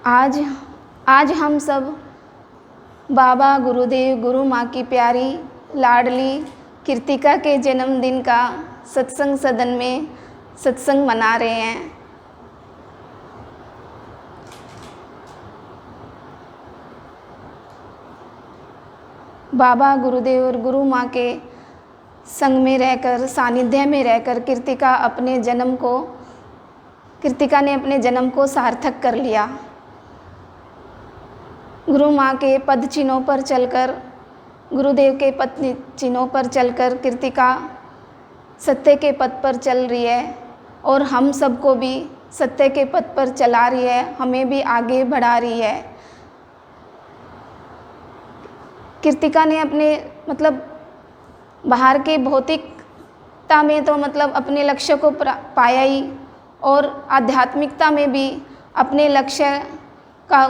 आज आज हम सब बाबा गुरुदेव गुरु माँ की प्यारी लाडली कृतिका के जन्मदिन का सत्संग सदन में सत्संग मना रहे हैं। बाबा गुरुदेव और गुरु माँ के संग में रहकर, सानिध्य में रहकर कृतिका ने अपने जन्म को सार्थक कर लिया। गुरु माँ के पद चिन्हों पर चलकर, गुरुदेव के पद चिन्हों पर चलकर कृतिका सत्य के पथ पर चल रही है और हम सबको भी सत्य के पथ पर चला रही है, हमें भी आगे बढ़ा रही है। कृतिका ने अपने बाहर के भौतिकता में तो अपने लक्ष्य को पाया ही, और आध्यात्मिकता में भी अपने लक्ष्य का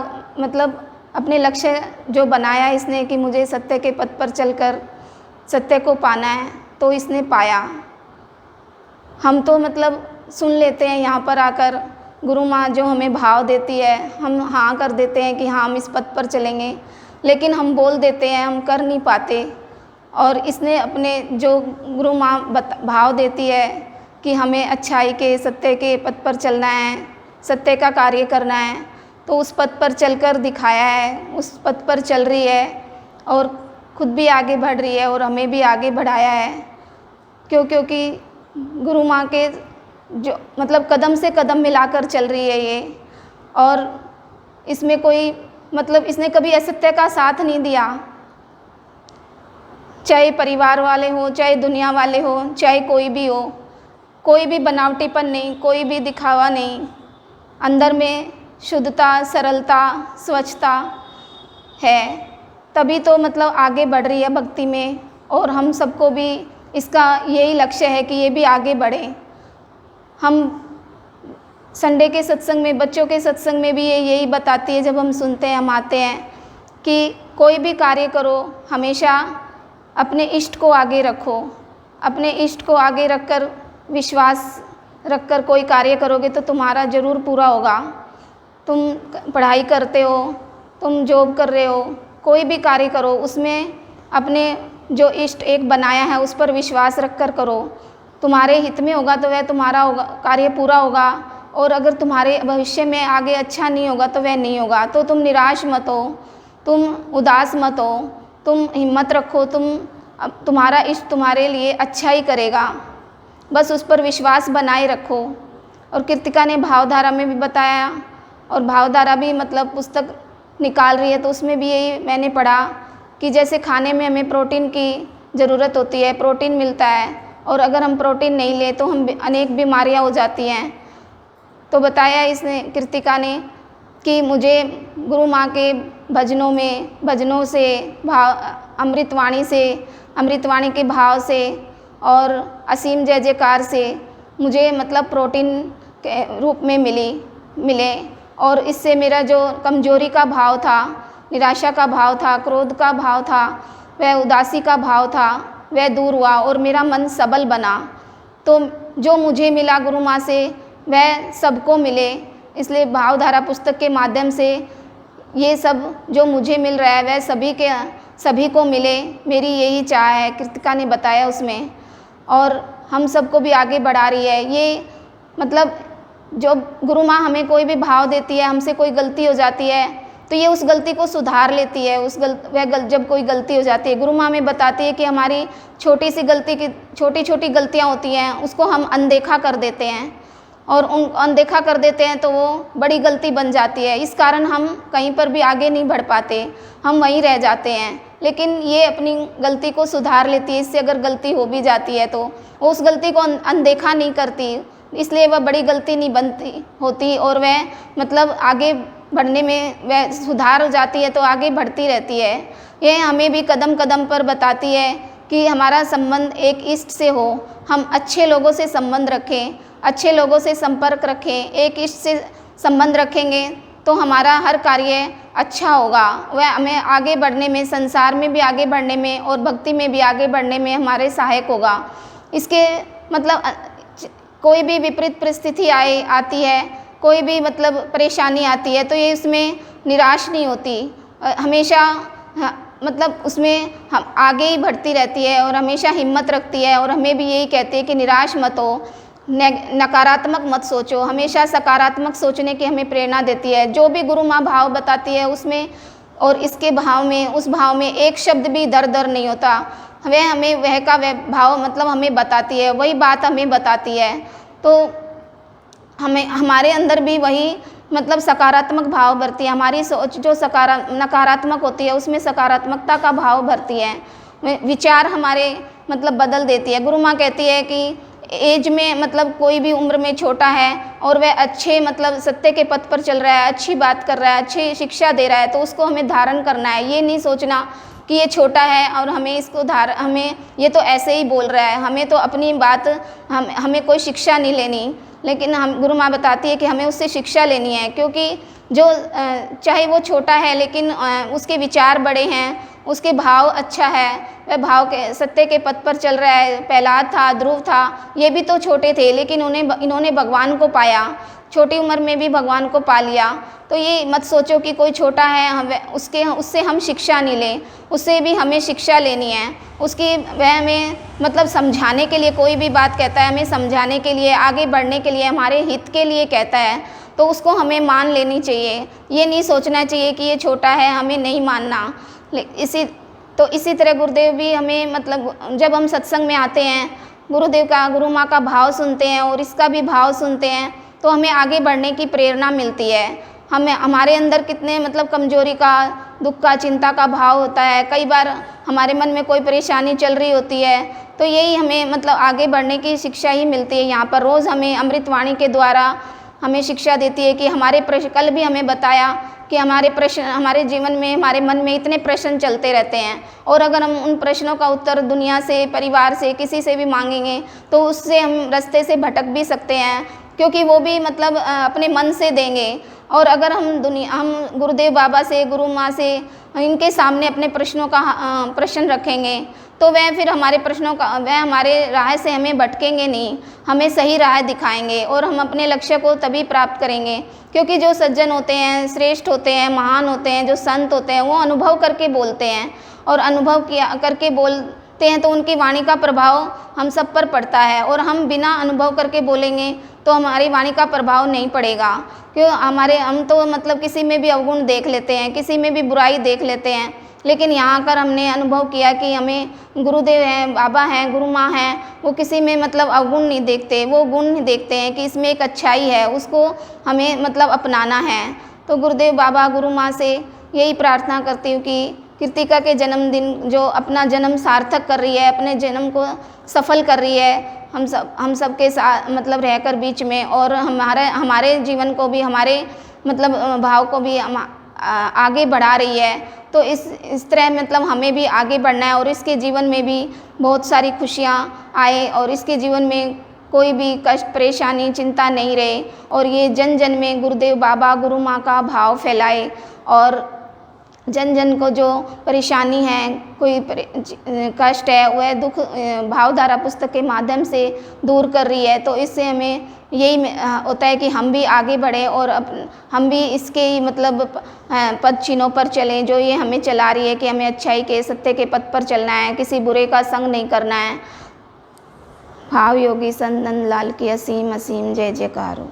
अपने लक्ष्य जो बनाया इसने कि मुझे सत्य के पथ पर चलकर सत्य को पाना है, तो इसने पाया। हम तो सुन लेते हैं यहाँ पर आकर, गुरु माँ जो हमें भाव देती है हम हाँ कर देते हैं कि हाँ हम इस पथ पर चलेंगे, लेकिन हम बोल देते हैं, हम कर नहीं पाते। और इसने अपने जो गुरु माँ भाव देती है कि हमें अच्छाई के सत्य के पथ पर चलना है, सत्य का कार्य करना है, तो उस पथ पर चलकर दिखाया है, उस पथ पर चल रही है और खुद भी आगे बढ़ रही है और हमें भी आगे बढ़ाया है। क्योंकि गुरु माँ के जो कदम से कदम मिलाकर चल रही है ये, और इसमें कोई इसने कभी असत्य का साथ नहीं दिया। चाहे परिवार वाले हो, चाहे दुनिया वाले हो, चाहे कोई भी हो, कोई भी बनावटीपन नहीं, कोई भी दिखावा नहीं। अंदर में शुद्धता, सरलता, स्वच्छता है, तभी तो आगे बढ़ रही है भक्ति में। और हम सबको भी इसका यही लक्ष्य है कि ये भी आगे बढ़े। हम संडे के सत्संग में, बच्चों के सत्संग में भी ये यही बताती है, जब हम सुनते हैं, हम आते हैं, कि कोई भी कार्य करो हमेशा अपने इष्ट को आगे रखो। अपने इष्ट को आगे रखकर, विश्वास रखकर कोई कार्य करोगे तो तुम्हारा ज़रूर पूरा होगा। तुम पढ़ाई करते हो, तुम जॉब कर रहे हो, कोई भी कार्य करो, उसमें अपने जो इष्ट एक बनाया है उस पर विश्वास रखकर करो। तुम्हारे हित में होगा तो वह तुम्हारा होगा, कार्य पूरा होगा। और अगर तुम्हारे भविष्य में आगे अच्छा नहीं होगा तो वह नहीं होगा। तो तुम निराश मत हो, तुम उदास मत हो, तुम हिम्मत रखो, तुम्हारा इष्ट तुम्हारे लिए अच्छा ही करेगा, बस उस पर विश्वास बनाए रखो। और कृतिका ने भावधारा में भी बताया, और भावधारा भी पुस्तक निकाल रही है, तो उसमें भी यही मैंने पढ़ा कि जैसे खाने में हमें प्रोटीन की ज़रूरत होती है, प्रोटीन मिलता है, और अगर हम प्रोटीन नहीं ले तो हम अनेक बीमारियां हो जाती हैं। तो बताया इसने, कृतिका ने, कि मुझे गुरु माँ के भजनों से, अमृतवाणी के भाव से और असीम जय जयकार से मुझे प्रोटीन के रूप में मिले। और इससे मेरा जो कमजोरी का भाव था, निराशा का भाव था, क्रोध का भाव था, वह उदासी का भाव था, वह दूर हुआ और मेरा मन सबल बना। तो जो मुझे मिला गुरु माँ से वह सबको मिले। इसलिए भावधारा पुस्तक के माध्यम से ये सब जो मुझे मिल रहा है वह सभी को मिले, मेरी यही चाह है, कृतिका ने बताया उसमें। और हम सबको भी आगे बढ़ा रही है। ये जो गुरु माँ हमें कोई भी भाव देती है, हमसे कोई गलती हो जाती है तो ये उस गलती को सुधार लेती है। जब कोई गलती हो जाती है, गुरु माँ हमें बताती है कि हमारी छोटी छोटी गलतियाँ होती हैं, उसको हम अनदेखा कर देते हैं, और अनदेखा कर देते हैं तो वो बड़ी गलती बन जाती है। इस कारण हम कहीं पर भी आगे नहीं बढ़ पाते, हम वहीं रह जाते हैं। लेकिन ये अपनी गलती को सुधार लेती है। इससे अगर गलती हो भी जाती है तो वो उस गलती को अनदेखा नहीं करती, इसलिए वह बड़ी गलती नहीं होती, और वह आगे बढ़ने में वह सुधार हो जाती है, तो आगे बढ़ती रहती है। यह हमें भी कदम कदम पर बताती है कि हमारा संबंध एक इष्ट से हो, हम अच्छे लोगों से संबंध रखें, अच्छे लोगों से संपर्क रखें। एक इष्ट से संबंध रखेंगे तो हमारा हर कार्य अच्छा होगा, वह हमें आगे बढ़ने में, संसार में भी आगे बढ़ने में और भक्ति में भी आगे बढ़ने में हमारे सहायक होगा। इसके कोई भी विपरीत परिस्थिति आती है कोई भी मतलब परेशानी आती है तो ये इसमें निराश नहीं होती, हमेशा मतलब उसमें हम आगे ही बढ़ती रहती है और हमेशा हिम्मत रखती है। और हमें भी यही कहती है कि निराश मत हो, नकारात्मक मत सोचो, हमेशा सकारात्मक सोचने की हमें प्रेरणा देती है। जो भी गुरु माँ भाव बताती है उसमें और इसके भाव में, उस भाव में एक शब्द भी दर दर नहीं होता। वह हमें वह का वह भाव मतलब हमें बताती है, वही बात हमें बताती है। तो हमें हमारे अंदर भी वही मतलब सकारात्मक भाव भरती है। हमारी सोच जो नकारात्मक होती है उसमें सकारात्मकता का भाव भरती है, विचार हमारे मतलब बदल देती है। गुरु माँ कहती है कि एज में मतलब कोई भी उम्र में छोटा है और वह अच्छे मतलब सत्य के पथ पर चल रहा है, अच्छी बात कर रहा है, अच्छी शिक्षा दे रहा है, तो उसको हमें धारण करना है। ये नहीं सोचना कि ये छोटा है और हमें इसको हमें ये तो ऐसे ही बोल रहा है, हमें तो अपनी बात हमें कोई शिक्षा नहीं लेनी। लेकिन हम गुरु माँ बताती है कि हमें उससे शिक्षा लेनी है, क्योंकि जो चाहे वो छोटा है लेकिन उसके विचार बड़े हैं, उसके भाव अच्छा है, वह भाव के सत्य के पथ पर चल रहा है। प्रहलाद था, ध्रुव था, ये भी तो छोटे थे लेकिन इन्होंने भगवान को पाया, छोटी उम्र में भी भगवान को पा लिया। तो ये मत सोचो कि कोई छोटा है उससे हम शिक्षा नहीं लें, उससे भी हमें शिक्षा लेनी है। उसकी वह हमें मतलब समझाने के लिए, कोई भी बात कहता है हमें समझाने के लिए, आगे बढ़ने के लिए, हमारे हित के लिए कहता है, तो उसको हमें मान लेनी चाहिए। ये नहीं सोचना चाहिए कि ये छोटा है, हमें नहीं मानना। इसी तरह गुरुदेव भी हमें मतलब जब हम सत्संग में आते हैं, गुरु माँ का भाव सुनते हैं और इसका भी भाव सुनते हैं, तो हमें आगे बढ़ने की प्रेरणा मिलती है। हमारे अंदर कितने मतलब कमजोरी का, दुख का, चिंता का भाव होता है। कई बार हमारे मन में कोई परेशानी चल रही होती है, तो यही हमें मतलब आगे बढ़ने की शिक्षा ही मिलती है। यहाँ पर रोज़ हमें अमृतवाणी के द्वारा हमें शिक्षा देती है कि हमारे प्रश्न, कल भी हमें बताया कि हमारे जीवन में, हमारे मन में इतने प्रश्न चलते रहते हैं, और अगर हम उन प्रश्नों का उत्तर दुनिया से, परिवार से, किसी से भी मांगेंगे तो उससे हम रास्ते से भटक भी सकते हैं, क्योंकि वो भी मतलब अपने मन से देंगे। और अगर हम गुरुदेव बाबा से, गुरु माँ से, इनके सामने अपने प्रश्नों का प्रश्न रखेंगे, तो वह फिर वह हमारे राह से हमें भटकेंगे नहीं, हमें सही राह दिखाएंगे और हम अपने लक्ष्य को तभी प्राप्त करेंगे। क्योंकि जो सज्जन होते हैं, श्रेष्ठ होते हैं, महान होते हैं, जो संत होते हैं, वो अनुभव करके बोलते हैं, और अनुभव करके बोलते हैं तो उनकी वाणी का प्रभाव हम सब पर पड़ता है। और हम बिना अनुभव करके बोलेंगे तो हमारी वाणी का प्रभाव नहीं पड़ेगा। हम तो मतलब किसी में भी अवगुण देख लेते हैं, किसी में भी बुराई देख लेते हैं, लेकिन यहाँ आकर हमने अनुभव किया कि हमें गुरुदेव हैं, बाबा हैं, गुरु माँ हैं, वो किसी में मतलब अवगुण नहीं देखते, वो गुण नहीं देखते हैं कि इसमें एक अच्छाई है, उसको हमें मतलब अपनाना है। तो गुरुदेव बाबा, गुरु माँ से यही प्रार्थना करती हूँ कि कृतिका के जन्मदिन, जो अपना जन्म सार्थक कर रही है, अपने जन्म को सफल कर रही है, हम सब के साथ मतलब रहकर बीच में, और हमारे जीवन को भी, हमारे मतलब भाव को भी आगे बढ़ा रही है। तो इस तरह मतलब हमें भी आगे बढ़ना है और इसके जीवन में भी बहुत सारी खुशियाँ आए, और इसके जीवन में कोई भी कष्ट, परेशानी, चिंता नहीं रहे, और ये जन जन में गुरुदेव बाबा, गुरु माँ का भाव फैलाए, और जन जन को जो परेशानी है, कोई कष्ट है, वह दुख भावधारा पुस्तक के माध्यम से दूर कर रही है। तो इससे हमें यही होता है कि हम भी आगे बढ़ें और हम भी इसके ही मतलब पद चिन्हों पर चलें, जो ये हमें चला रही है कि हमें अच्छाई के, सत्य के पथ पर चलना है, किसी बुरे का संग नहीं करना है। भाव योगी संत नंद लाल की असीम असीम जय जयकार हो।